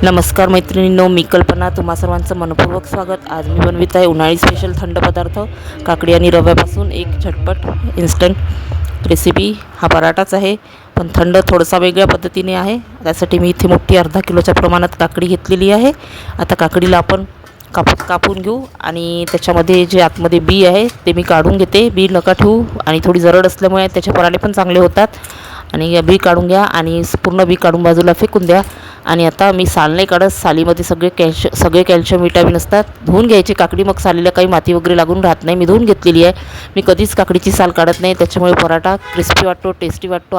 नमस्कार मैत्रिणींनो, मी कल्पना. तुम्हा सर्वांचं मनपूर्वक स्वागत. आज मी बनवित आहे उन्हाळी स्पेशल थंड पदार्थ काकडी आणि रव्यापासून एक झटपट इन्स्टंट रेसिपी. हा पराठाच आहे पण थंड थोडासा वेगळ्या पद्धतीने आहे. त्यासाठी मी इथे मोठी अर्धा किलोच्या प्रमाणात काकडी घेतलेली आहे. आता काकडीला आपण कापून घेऊ आणि त्याच्यामध्ये जे आतमध्ये बी आहे ते मी काढून घेते. बी नका ठेवू आणि थोडी जरड असल्यामुळे त्याचे पराठे पण चांगले होतात. आणि बी काढून घ्या आणि पूर्ण बी काढून बाजूला फेकून द्या. आणि आता मी साल नाही काढत. सालीमध्ये सगळे कॅल्शियम विटॅमिन असतात. धुवून घ्यायची काकडी, मग सालीला काही माती वगैरे लागून राहत नाही. मी धुवून घेतलेली आहे. मी कधीच काकडीची साल काढत नाही, त्याच्यामुळे पराठा क्रिस्पी वाटतो, टेस्टी वाटतो.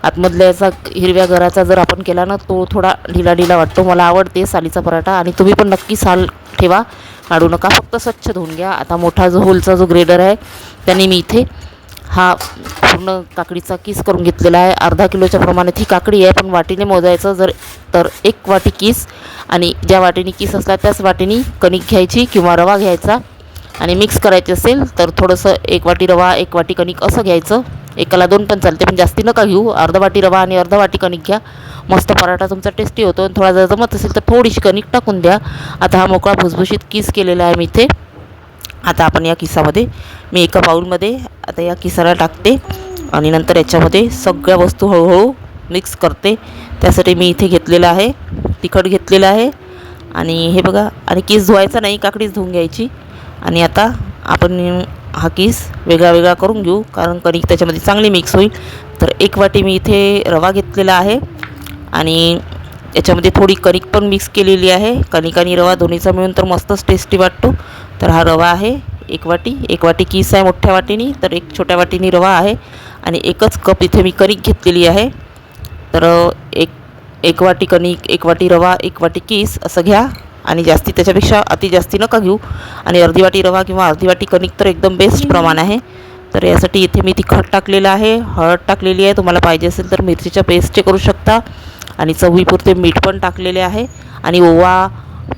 आतमधल्याचा हिरव्या घराचा जर आपण केला ना, तो थोडा ढिला वाटतो. मला आवडते सालीचा पराठा. आणि तुम्ही पण नक्की साल ठेवा, काढू नका, फक्त स्वच्छ धुवून घ्या. आता मोठा होलचा जो ग्रेडर आहे त्याने मी इथे हा पूर्ण काकडीचा किस करून घेतलेला आहे. अर्धा किलोच्या प्रमाणात ही काकडी आहे, पण वाटीने मोजायचं जर तर 1 वाटी किस. आणि ज्या वाटीने किस असला त्याच वाटीने कणिक घ्यायची किंवा रवा घ्यायचा. आणि मिक्स करायचे असेल तर थोडंसं 1 वाटी रवा 1 वाटी कणिक असं घ्यायचं. एकाला 2 पण चालते, पण जास्ती नका घेऊ. अर्धा वाटी रवा आणि अर्धा वाटी कणिक घ्या. मस्त पराठा तुमचा टेस्टी होतो. आणि थोडा जर जमत असेल तर थोडीशी कणिक टाकून द्या. आता हा मोकळा भुसभुशीत किस केलेला आहे मी इथे. आता आपण या किसामध्ये मी एका बाउलमध्ये आता या किसाला टाकते आणि नंतर याच्यामध्ये सगळ्या वस्तू हळूहळू मिक्स करते. त्यासाठी मी इथे घेतलेलं आहे तिखट घेतलेलं आहे. आणि हे बघा, आणि किस धुवायचा नाही, काकडीच धुवून घ्यायची. आणि आता आपण हा किस वेगळा करून घेऊ, कारण कणिक त्याच्यामध्ये चांगली मिक्स होईल. तर 1 वाटी मी इथे रवा घेतलेला आहे आणि याच्यामध्ये थोडी कणिक पण मिक्स केलेली आहे. कणिक आणि रवा दोन्हीचा मिळून तर मस्तच टेस्टी वाटतो. तर हा रवा आहे 1 वाटी किस आहे मोठ्या वाटीनी, तर 1 छोट्या वाटीनी रवा आहे. आणि 1च कप इथे मी कणिक घेतलेली आहे. तर एक वाटी कणिक, 1 वाटी रवा, 1 वाटी किस असं घ्या. आणि जास्ती त्याच्यापेक्षा अति जास्ती नका घेऊ. आणि अर्धी वाटी रवा किंवा अर्धी वाटी कणिक तर एकदम बेस्ट प्रमाण आहे. तर यासाठी इथे मी तिखट टाकलेलं आहे, हळद टाकलेली आहे. तुम्हाला पाहिजे असेल तर मिरचीच्या पेस्टचे करू शकता. आणि चवीपुरते मीठ पण टाकलेले आहे. आणि ओवा,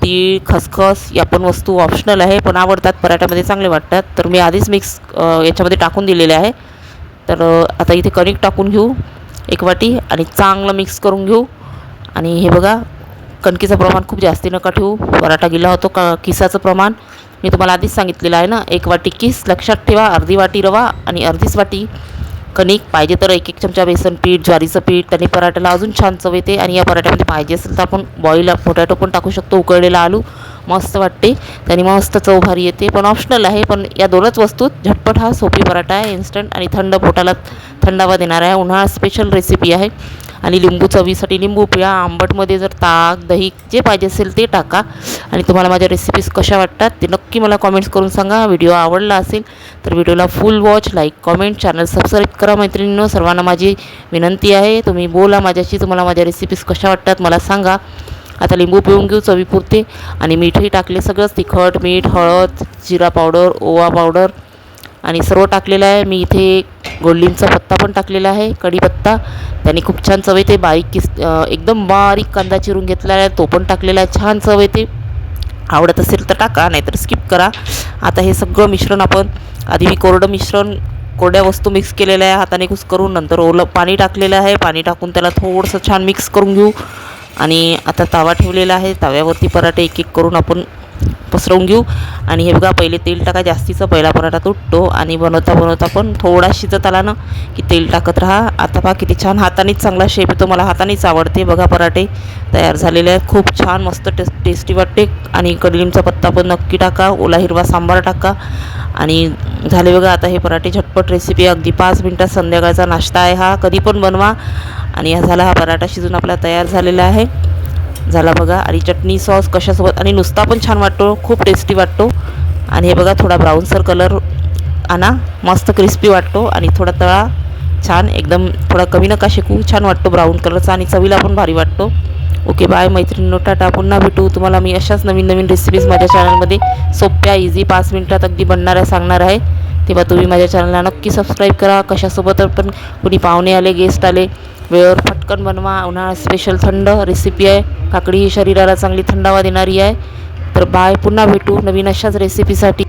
तीळ, खसखस या पण वस्तू ऑप्शनल आहे, पण आवडतात, पराठ्यामध्ये चांगले वाटतात. तर मी आधीच मिक्स याच्यामध्ये टाकून दिलेले आहे. तर आता इथे कणिक टाकून घेऊ 1 वाटी आणि चांगलं मिक्स करून घेऊ. आणि हे बघा, कणकीचं प्रमाण खूप जास्ती नका ठेवू, पराठा गिला होतो. किसाचं प्रमाण मी तुम्हाला आधीच सांगितलेलं आहे ना, 1 वाटी किस लक्षात ठेवा, अर्धी वाटी रवा आणि अर्धीच वाटी कणिक. पाहिजे तर 1 चमचा बेसन पीठ, ज्वारीचं पीठ, त्याने पराठ्याला अजून छान चव येते. आणि या पराठ्यामध्ये पाहिजे असेल तर आपण बॉईल पोटॅटो पण टाकू शकतो, उकळलेला आलू मस्त वाटते, त्याने मस्त चव भारी येते. पण ऑप्शनल आहे. पण या 2च वस्तूत झटपट हा सोपी पराठा आहे, इन्स्टंट आणि थंड पोटाला थंडावा देणारा आहे. उन्हाळा स्पेशल रेसिपी आहे. आणि लिंबू चवीसाठी लिंबू पिळा. आंबटमध्ये जर ताक, दही जे पाहिजे असेल ते टाका. आणि तुम्हाला माझ्या रेसिपीज कशा वाटतात ते नक्की मला कॉमेंट्स करून सांगा. व्हिडिओ आवडला असेल तर व्हिडिओला फुल watch, like, comment, channel subscribe करा. मैत्रिणींनो, सर्वांना माझी विनंती आहे, तुम्ही बोला माझ्याशी, तुम्हाला माझ्या रेसिपीज कशा वाटतात मला सांगा. आता लिंबू पिळून घेऊ चवीपुरते. आणि मीठही टाकले, सगळंच तिखट, मीठ, हळद, जिरा पावडर, ओवा पावडर आणि सर्व टाकलेलं आहे. मी इथे गोडलिंबचा पत्ता पण टाकलेला आहे, कढीपत्ता, त्याने खूप छान चव येते. एकदम बारीक कांदा चिरून घेतला आहे, तो पण टाकलेला आहे, छान चव येते. आवडत असेल तर टाका, नाहीतर स्किप करा. आता हे सगळं मिश्रण आपण आधी मी कोरड्या वस्तू मिक्स केलेल्या आहे हाताने कुस्करून. नंतर ओलं पाणी टाकलेलं आहे, पाणी टाकून त्याला थोडंसं छान मिक्स करून घेऊ. आणि आता तवा ठेवलेला आहे, तव्यावरती पराठे 1 करून आपण पसरवून घेऊ. आणि हे बघा, पहिले तेल टाका जास्तीचं, पहिला पराठा तुटतो. आणि बनवता पण थोडा शिजत आला ना की तेल टाकत राहा. आता पहा किती छान हातानेच चांगला शेप येतो, मला हातानेच आवडते. बघा, पराठे तयार झालेले आहेत, खूप छान मस्त टेस्टी वाटते. आणि कडलिंबचा पत्ता पण नक्की टाका, ओला हिरवा सांबार टाका. आणि झाले बघा आता हे पराठे. झटपट रेसिपी, अगदी 5 मिनिटात संध्याकाळचा नाश्ता आहे हा, कधी पण बनवा. आणि झाला हा पराठा शिजून आपला तयार झालेला आहे. झाला बघा. आणि चटणी सॉस कशासोबत, आणि नुसता पण छान वाटतो, खूप टेस्टी वाटतो. आणि हे बघा, थोडा ब्राऊनसर कलर आणा, मस्त क्रिस्पी वाटतो. आणि थोडा तळा छान, एकदम थोडा कमी नका शेकू, छान वाटतो ब्राऊन कलरचा आणि चवीला पण भारी वाटतो. ओके, बाय मैत्रिणींनो, टाटा. पुन्हा भेटू. तुम्हाला मी अशाच नवीन रेसिपीज माझ्या चॅनलमध्ये सोप्या, इझी, 5 मिनिटात अगदी बनणाऱ्या सांगणार आहे. तेव्हा तुम्ही माझ्या चॅनलला नक्की सबस्क्राईब करा. कशासोबत पण कुणी पाहुणे आले, गेस्ट आले, वेळेवर पटकन बनवा. उन्हाळा स्पेशल थंड रेसिपी आहे. काकडी ही शरीराला चांगली थंडावा देणारी आहे. तर बाय, पुन्हा भेटू नवीन अशाच रेसिपीसाठी.